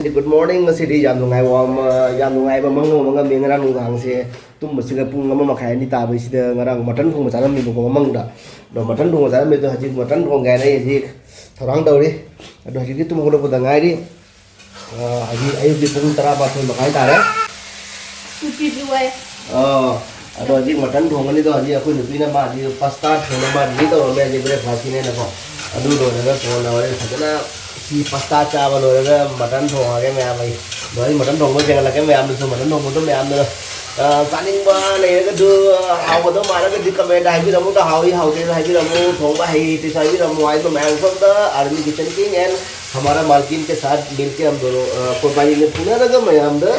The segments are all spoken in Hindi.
Good morning ngasi yam nungai yam nungai ba mango manga me ngarang nungang se tum basiga pung ngama makai ni ta basi de ngarang matan thong sa mi ko mang da do matan thong sa mi do haji matan thong ga nei ji thorang daw ri do haji tum ko da ngai ri haji ayu di pung tara ba thoi makai ta re Suci duai. ado haji matan thong ni do haji aku ni na ma ji pasta thong ma ni do me ji breakfast ni na ko adu do na so na wale thana si pasta cha ba lo ra matan thong a cái mẹ mày nói matan thong có chừng là cái mẹ am được matan thong có mẹ am được saning ba này cái đưa hào của tôi mà nó cái gì cầm đại bây giờ muốn tao hào thì hay bây giờ mua thong ba hay thì sao bây giờ mua ai tôi mẹ ăn không đó army kitchen की एंड हमारा मालकिन के साथ मिलके हम दोनों कुर्बानी में पुणे लगा मैं हम दे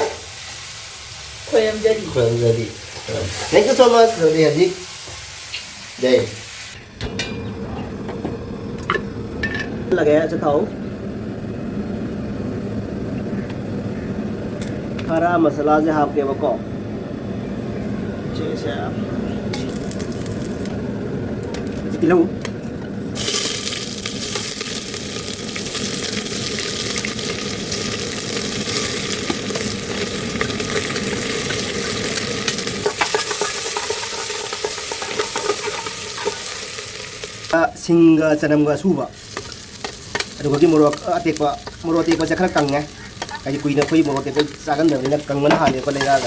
Koyam jadi. Thank you so much हाजी जय लगाया अच्छा खरा मसाला से हाफ के बको जैसे आप किलो सिंगा चनमगा सुबा अदुगा की मोरो अतेकवा से खरा कंग है कई कुइना कोई मोरो ते चागन दरना कंगन हाले को लेगा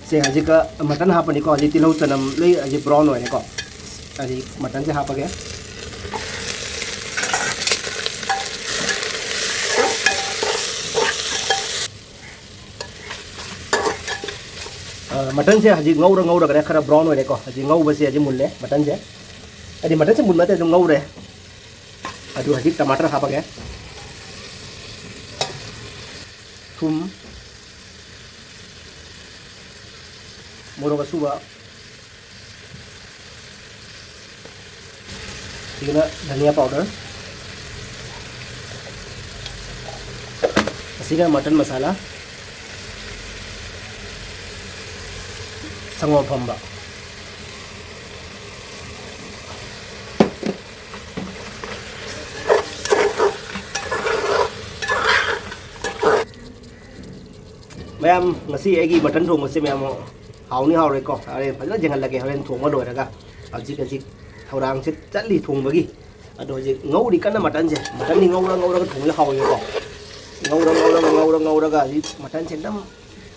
से हजी का मटन हापनी को हजी तिलौ चनम ले हजी ब्राउन होने को हजी मटन से हापगे मटन से हजी ngau करे खरा ब्राउन होने को हजी ngau बसे हजी मुल्ले मटन से अदी मटन से मुल्ले तो ngau रे अदु हजी टमाटर हापगे थुम मोरो सुबा इगना धनिया पाउडर असीगा मटन मसाला संगो फंबा ma'am ngasi ai mutton thong se ma'am हाउनी हाउ रे को अरे फजन जंगल लगे हरेन थोंग दो रगा अजी कजी थौरांग से चली थोंग बगी अदो जे ngौरी कन मटन से मटन नि ngौरा थोंग ले हाउ को ngौरा जी मटन से दम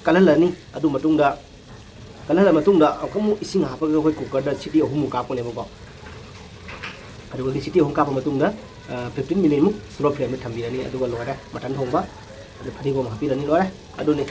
कललनी अदु मतुंगा कलल मतुंगा अकमु इसिंग हापगा होय कुकर दा सिटी अहुम कापने बको अदु गी सिटी अहुम काप मतुंगा 15 मिनिट मु स्लो फ्लेम में थंबिरनी अदुगा लोरा मटन थोंबा अदु फदिगोम हापिरनी लोरा अदुनी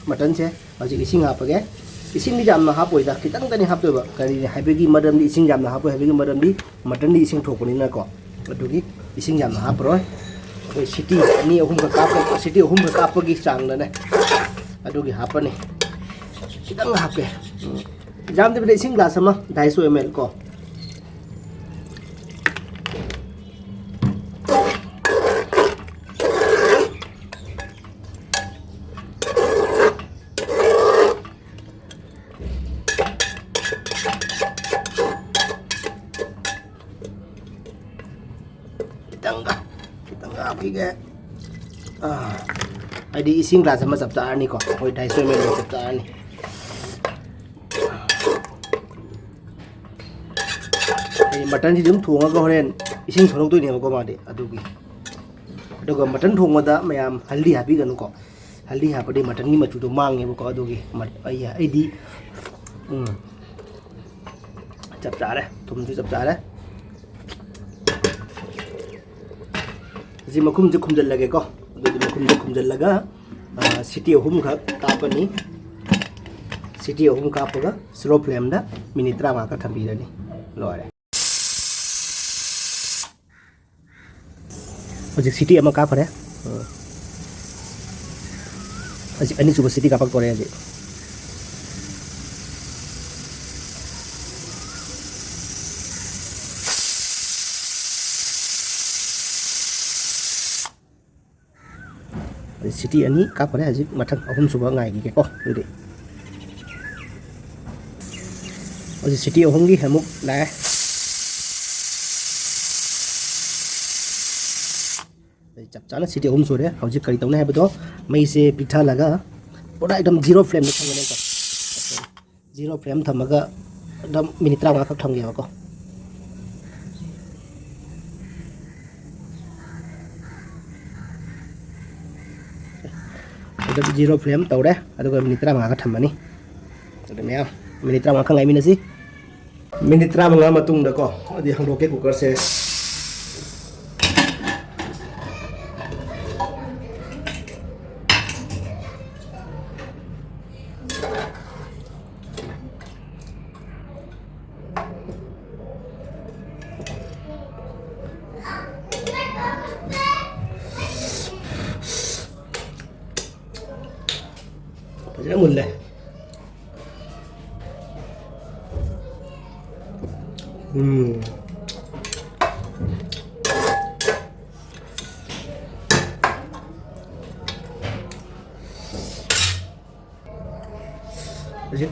मटन से हजी इसिंग हापगे इसिंग दी जामना हापोइदा खितंग तनी हापतोबा करी हाइबेगी मदम दी इसिंग जामना हापो हाइबेगी मदम दी मटन दी इसिंग ठोकनी ना को अदुगी इसिंग जामना हापरोय ओय सिटी अनि अहुम का काप सिटी अहुम का कापगी चांग ने अदुगी हापने खितंग हापके जाम दे इसिंग ग्लास अमा 250 ml को kita ke adi ising glass sama chap cha ni ko hoi 250 ml chap cha ni ai mutton ji dum thunga ko horen ising thorok tu ni ko ma de adugi aduga mutton thunga da mayam haldi habi ganu ko haldi hapadi mutton ni machu to mang ne ko adugi ai di chap cha re thum chu chap cha re जी मखुम जो खुमजल लगे को मखुम जो खुमजल लगा सिटी अहुम खा कापनी सिटी अहुम कापगा स्लो फ्लेम दा मिनिट 30 का थंबीरनी लोरे हजिक सिटी अमा कापरे हजिक अनि सुबह सिटी कापक तोरे हजिक सिटी अनि कापरे हजिक मथंग अहुम सुबह ngai gi ko dudi hजिक सिटी अहुम gi हमuk la चप चाना सिटी अहुम सुरे हजिक करी तौने हेबदो मई से पिठा लगा पूरा एकदम जीरो फ्लेम में थंगने को जीरो फ्लेम थमगा एकदम मिनिट 30 खक थंगे को जीरो फ्लेम तौरे मिनिट 30 का थम्मनी मैम मिनिट 30 खंगाई मिनसी मिनिट 30 मतुंग दको अदि हंगोके कुकर से फजरा मुल्ले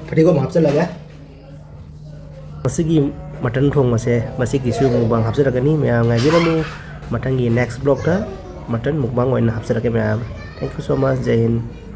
फटिगोम हापचलगा मसिगी मटन थोंगसे मसिगी सु मुबांग हापचरगनी मैम गाइबिरमु मटंगी नेक्स्ट ब्लॉग ता मटन मुबांग ओइन हापचरगे ma'am thank you so much Jai Hind.